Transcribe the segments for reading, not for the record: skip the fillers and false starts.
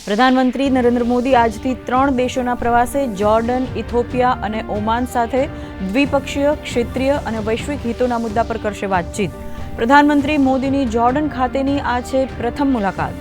પ્રધાનમંત્રી નરેન્દ્ર મોદી આજથી 3 દેશોના પ્રવાસે જોર્ડન, ઇથોપિયા અને ઓમાન સાથે દ્વિપક્ષીય, ક્ષેત્રીય અને વૈશ્વિક હિતોના મુદ્દા પર કરશે વાતચીત. પ્રધાનમંત્રી મોદીની જોર્ડન ખાતેની આ છે પ્રથમ મુલાકાત.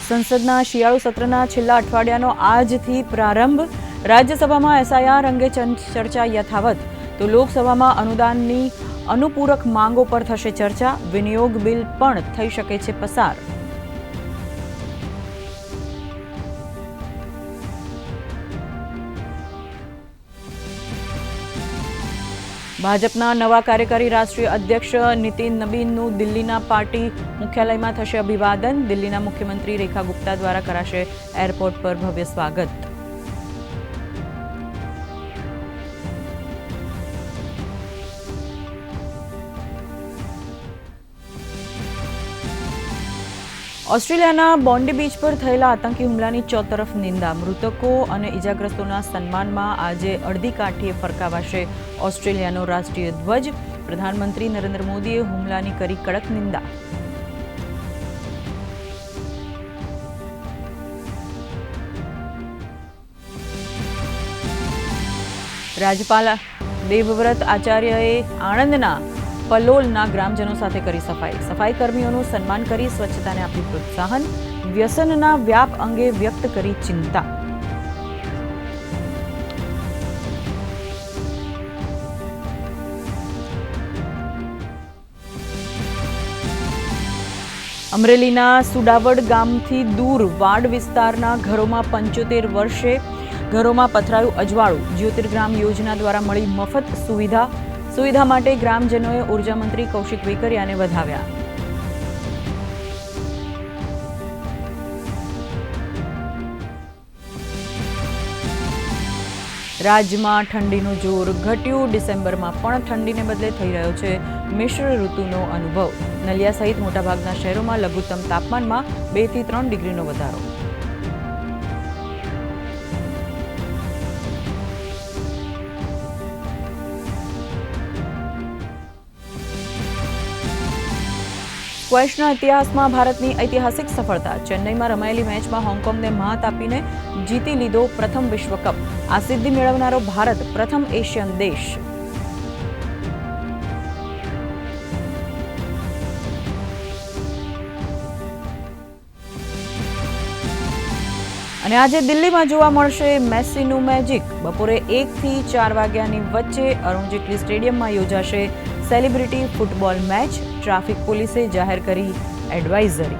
સંસદના શિયાળુ સત્રના છેલ્લા અઠવાડિયાનો આજથી પ્રારંભ. રાજ્યસભામાં એસઆઈઆર અંગે ચર્ચા યથાવત, તો લોકસભામાં અનુદાનની અનુપૂરક માંગો પર થશે ચર્ચા. વિનિયોગ બિલ પણ થઈ શકે છે પસાર. ભાજપના નવા કાર્યકારી રાષ્ટ્રીય અધ્યક્ષ નીતિન નબીનનું દિલ્હીના પાર્ટી મુખ્યાલયમાં થશે અભિવાદન. દિલ્હીના મુખ્યમંત્રી રેખા ગુપ્તા દ્વારા કરાશે એરપોર્ટ પર ભવ્ય સ્વાગત. ઓસ્ટ્રેલિયાના બોન્ડી બીચ પર થયેલા આતંકી હુમલાની ચોતરફ નિંદા. મૃતકો અને ઇજાગ્રસ્તોના સન્માનમાં આજે અડધી કાઠીએ ફરકાવાશે ઓસ્ટ્રેલિયાનો રાષ્ટ્રીય ધ્વજ. પ્રધાનમંત્રી નરેન્દ્ર મોદીએ હુમલાની કરી કડક નિંદા. રાજ્યપાલ દેવવ્રત આચાર્યએ આણંદના પલોલના ગ્રામજનો સાથે કરી સફાઈ. સફાઈ કર્મીઓનું સન્માન કરી સ્વચ્છતાને આપી પ્રોત્સાહન. વ્યસનના વ્યાપ અંગે વ્યક્ત કરી ચિંતા. અમરેલીના સુડાવડ ગામથી દૂર વાડ વિસ્તારના ઘરોમાં 75 વર્ષે ઘરોમાં પથરાયું અજવાળું. જ્યોતિર્ગ્રામ યોજના દ્વારા મળી મફત સુવિધા માટે ગ્રામજનોએ ઉર્જા મંત્રી કૌશિક વેકરિયાને વધાવ્યા. રાજ્યમાં ઠંડીનું જોર ઘટ્યું. ડિસેમ્બરમાં પણ ઠંડીને બદલે થઈ રહ્યો છે મિશ્ર ઋતુનો અનુભવ. નલિયા સહિત મોટાભાગના શહેરોમાં લઘુત્તમ તાપમાનમાં 2 થી 3 ડિગ્રીનો વધારો. સ્ક્વેશના ઇતિહાસમાં ભારતની ઐતિહાસિક સફળતા. ચેન્નઈમાં રમાયેલી મેચમાં હોંગકોંગને મ્હાત આપીને જીતી લીધો પ્રથમ વિશ્વકપ. આ સિદ્ધિ મેળવનારો ભારત પ્રથમ એશિયન દેશ. અને આજે દિલ્હીમાં જોવા મળશે મેસીનું મેજિક. બપોરે 1 થી 4 વાગ્યાની વચ્ચે અરુણ જેટલી સ્ટેડિયમમાં યોજાશે સેલિબ્રિટી ફૂટબોલ મેચ. ટ્રાફિક પોલીસે જાહેર કરી એડવાઇઝરી.